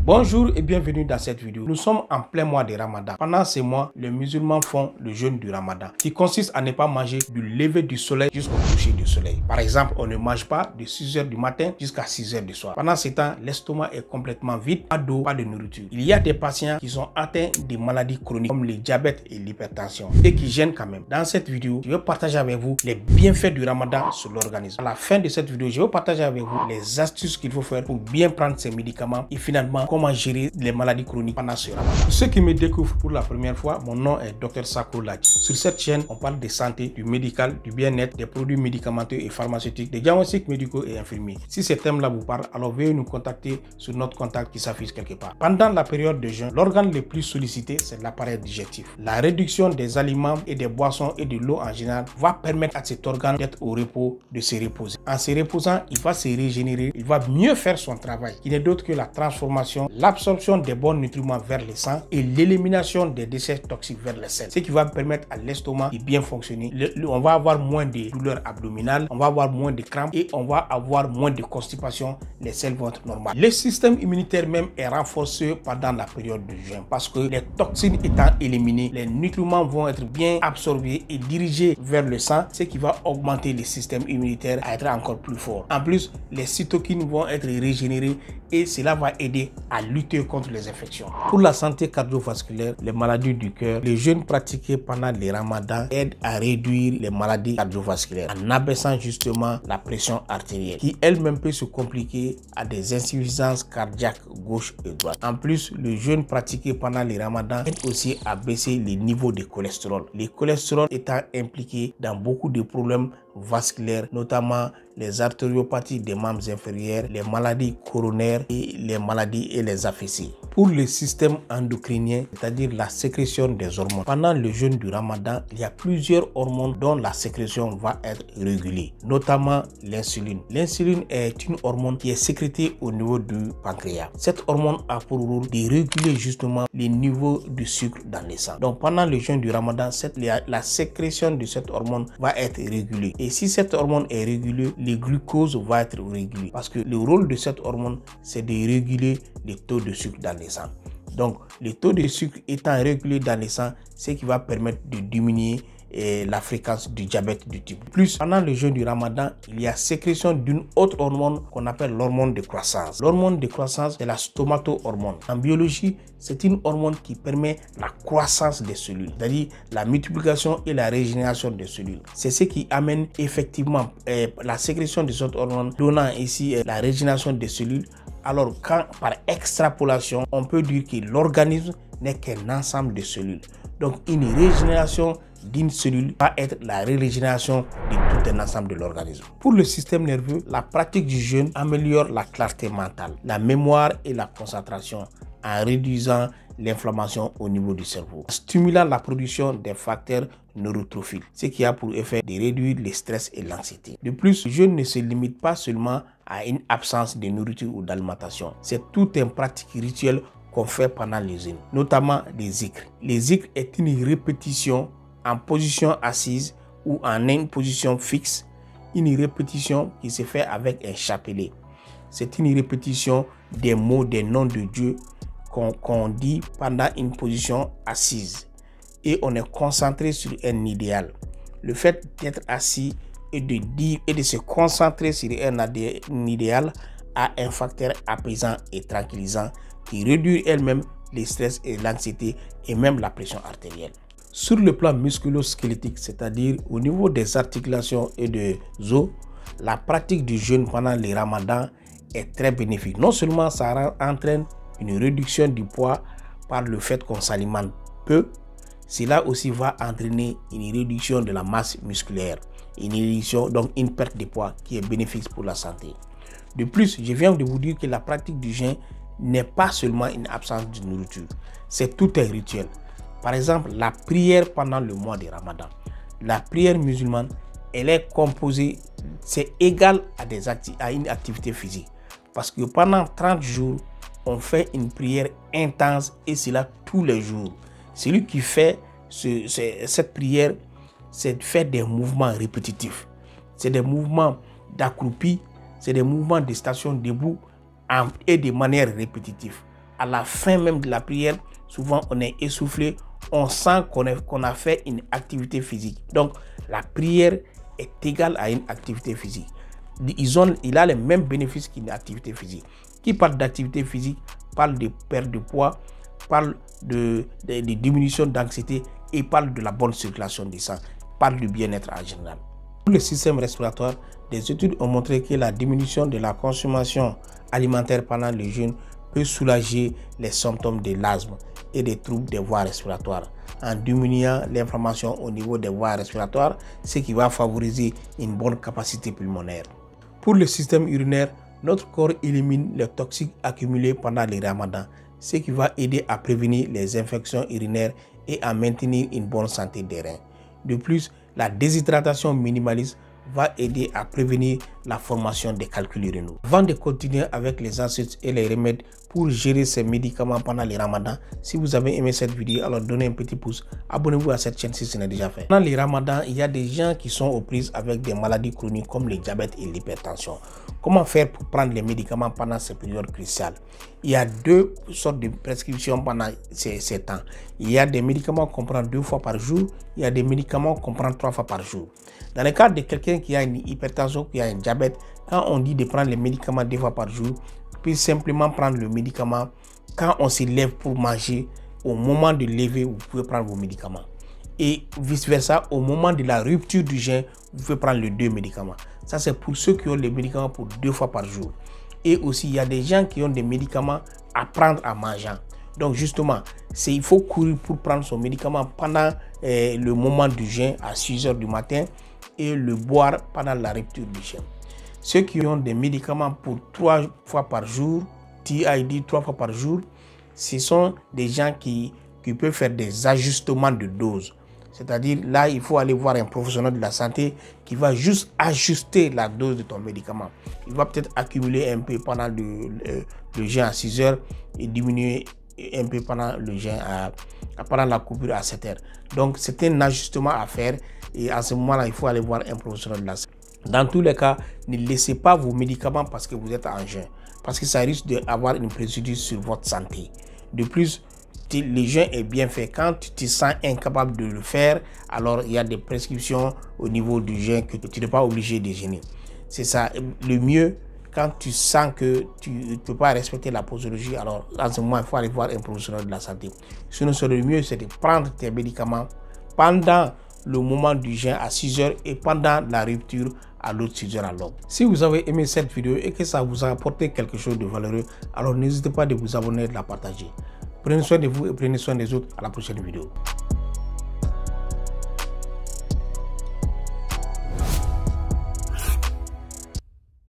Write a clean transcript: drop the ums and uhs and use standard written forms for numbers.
Bonjour et bienvenue dans cette vidéo. Nous sommes en plein mois de Ramadan. Pendant ces mois, les musulmans font le jeûne du Ramadan, qui consiste à ne pas manger du lever du soleil jusqu'au coucher du soleil. Par exemple, on ne mange pas de 6 h du matin jusqu'à 6 h du soir. Pendant ce temps, l'estomac est complètement vide, pas d'eau, pas de nourriture. Il y a des patients qui sont atteints de maladies chroniques comme le diabète et l'hypertension et qui gênent quand même. Dans cette vidéo, je vais partager avec vous les bienfaits du Ramadan sur l'organisme. À la fin de cette vidéo, je vais partager avec vous les astuces qu'il faut faire pour bien prendre ces médicaments et finalement comment gérer les maladies chroniques pendant ce Ramadan. Pour ceux qui me découvrent pour la première fois, mon nom est Dr Sako Ladji. Sur cette chaîne, on parle de santé, du médical, du bien-être, des produits médicamenteux et pharmaceutiques, des diagnostics médicaux et infirmiers. Si ces thèmes-là vous parlent, alors veuillez nous contacter sur notre contact qui s'affiche quelque part. Pendant la période de jeûne, l'organe le plus sollicité, c'est l'appareil digestif. La réduction des aliments et des boissons et de l'eau en général va permettre à cet organe d'être au repos, de se reposer. En se reposant, il va se régénérer, il va mieux faire son travail, qui n'est d'autre que la transformation, l'absorption des bons nutriments vers le sang et l'élimination des déchets toxiques vers les selles, ce qui va permettre à l'estomac de bien fonctionner. On va avoir moins de douleurs abdominales, on va avoir moins de crampes et on va avoir moins de constipation. Les selles vont être normales. Le système immunitaire même est renforcé pendant la période de jeûne parce que les toxines étant éliminées, les nutriments vont être bien absorbés et dirigés vers le sang, ce qui va augmenter le système immunitaire à être encore plus fort. En plus, les cytokines vont être régénérées et cela va aider à lutter contre les infections. Pour la santé cardiovasculaire, les maladies du cœur, le jeûne pratiqué pendant les ramadans aide à réduire les maladies cardiovasculaires en abaissant justement la pression artérielle qui elle-même peut se compliquer à des insuffisances cardiaques gauche et droite. En plus, le jeûne pratiqué pendant les ramadans aide aussi à baisser les niveaux de cholestérol. Le cholestérol étant impliqué dans beaucoup de problèmes vasculaires, notamment les artériopathies des membres inférieurs, les maladies coronaires et les maladies et les AVC. Pour le système endocrinien, c'est-à-dire la sécrétion des hormones, pendant le jeûne du Ramadan, il y a plusieurs hormones dont la sécrétion va être régulée, notamment l'insuline. L'insuline est une hormone qui est sécrétée au niveau du pancréas. Cette hormone a pour rôle de réguler justement les niveaux de sucre dans le sang. Donc pendant le jeûne du Ramadan, la sécrétion de cette hormone va être régulée. Et si cette hormone est régulée, le glucose va être régulé. Parce que le rôle de cette hormone, c'est de réguler les taux de sucre dans le sang. Donc, le taux de sucre étant régulé dans le sang, ce qui va permettre de diminuer la fréquence du diabète du type 2. Plus, pendant le jeûne du Ramadan, il y a sécrétion d'une autre hormone qu'on appelle l'hormone de croissance. L'hormone de croissance, c'est la stomatohormone. En biologie, c'est une hormone qui permet la croissance des cellules, c'est-à-dire la multiplication et la régénération des cellules. C'est ce qui amène effectivement la sécrétion de cette hormone, donnant ici la régénération des cellules. Alors, quand par extrapolation, on peut dire que l'organisme n'est qu'un ensemble de cellules. Donc, une régénération d'une cellule va être la régénération de tout un ensemble de l'organisme. Pour le système nerveux, la pratique du jeûne améliore la clarté mentale, la mémoire et la concentration en réduisant l'inflammation au niveau du cerveau, stimulant la production des facteurs neurotrophiques, ce qui a pour effet de réduire le stress et l'anxiété. De plus, le jeûne ne se limite pas seulement à une absence de nourriture ou d'alimentation. C'est tout un pratique rituel qu'on fait pendant les jeûnes, notamment les zikrs. Les zikrs est une répétition en position assise ou en une position fixe, une répétition qui se fait avec un chapelet. C'est une répétition des mots, des noms de Dieu qu'on dit pendant une position assise et on est concentré sur un idéal. Le fait d'être assis et de dire et de se concentrer sur un idéal a un facteur apaisant et tranquillisant qui réduit elle-même le stress et l'anxiété et même la pression artérielle. Sur le plan musculo-squelettique, c'est-à-dire au niveau des articulations et des os, la pratique du jeûne pendant les ramadans est très bénéfique. Non seulement ça entraîne une réduction du poids par le fait qu'on s'alimente peu, cela aussi va entraîner une réduction de la masse musculaire, une réduction, donc une perte de poids qui est bénéfique pour la santé. De plus, je viens de vous dire que la pratique du jeûne n'est pas seulement une absence de nourriture, c'est tout un rituel. Par exemple, la prière pendant le mois de Ramadan. La prière musulmane, elle est composée, c'est égal à une activité physique. Parce que pendant 30 jours, on fait une prière intense et cela tous les jours. Celui qui fait cette prière, c'est faire des mouvements répétitifs. C'est des mouvements d'accroupi, c'est des mouvements de station debout et de manière répétitive. à la fin même de la prière, souvent on est essoufflé, on sent qu'on a fait une activité physique. Donc la prière est égale à une activité physique. Il a les mêmes bénéfices qu'une activité physique. Qui parle d'activité physique parle de perte de poids, parle de diminution d'anxiété et parle de la bonne circulation du sang, parle du bien-être en général. Pour le système respiratoire, des études ont montré que la diminution de la consommation alimentaire pendant le jeûne peut soulager les symptômes de l'asthme et des troubles des voies respiratoires en diminuant l'inflammation au niveau des voies respiratoires, ce qui va favoriser une bonne capacité pulmonaire. Pour le système urinaire, notre corps élimine les toxiques accumulés pendant le ramadan, ce qui va aider à prévenir les infections urinaires et à maintenir une bonne santé des reins. De plus, la déshydratation minimaliste va aider à prévenir la formation des calculs urinaux. Avant de continuer avec les astuces et les remèdes pour gérer ces médicaments pendant le ramadan, si vous avez aimé cette vidéo, alors donnez un petit pouce, abonnez-vous à cette chaîne si ce n'est déjà fait. Pendant le ramadan, il y a des gens qui sont aux prises avec des maladies chroniques comme le diabète et l'hypertension. Comment faire pour prendre les médicaments pendant ces périodes cruciales? Il y a deux sortes de prescriptions pendant ces temps. Il y a des médicaments qu'on prend 2 fois par jour, il y a des médicaments qu'on prend 3 fois par jour. Dans le cas de quelqu'un qui a une hypertension, qui a un diabète, quand on dit de prendre les médicaments 2 fois par jour, puis simplement prendre le médicament quand on se lève pour manger. Au moment de lever, vous pouvez prendre vos médicaments. Et vice versa, au moment de la rupture du jeûne, vous pouvez prendre les 2 médicaments. Ça, c'est pour ceux qui ont les médicaments pour 2 fois par jour. Et aussi, il y a des gens qui ont des médicaments à prendre en mangeant. Donc justement, il faut courir pour prendre son médicament pendant le moment du jeûne à 6 h du matin et le boire pendant la rupture du jeûne. Ceux qui ont des médicaments pour 3 fois par jour, TID 3 fois par jour, ce sont des gens qui peuvent faire des ajustements de dose. C'est-à-dire là, il faut aller voir un professionnel de la santé qui va juste ajuster la dose de ton médicament. Il va peut-être accumuler un peu pendant le jeûne à 6 h et diminuer un peu pendant le jeûne pendant la coupure à 7 h. Donc c'est un ajustement à faire et à ce moment-là, il faut aller voir un professionnel de la santé. Dans tous les cas, ne laissez pas vos médicaments parce que vous êtes en jeûne, parce que ça risque d'avoir une préjudice sur votre santé. De plus, le jeûne est bien fait. Quand tu te sens incapable de le faire, alors il y a des prescriptions au niveau du jeûne que tu n'es pas obligé de jeûner. C'est ça. Le mieux, quand tu sens que tu ne peux pas respecter la posologie, alors en ce moment, il faut aller voir un professionnel de la santé. Sinon, le mieux, c'est de prendre tes médicaments pendant le moment du jeûne à 6 h et pendant la rupture à l'autre 6 h à l'aube. Si vous avez aimé cette vidéo et que ça vous a apporté quelque chose de valeureux, alors n'hésitez pas de vous abonner et de la partager. Prenez soin de vous et prenez soin des autres. À la prochaine vidéo.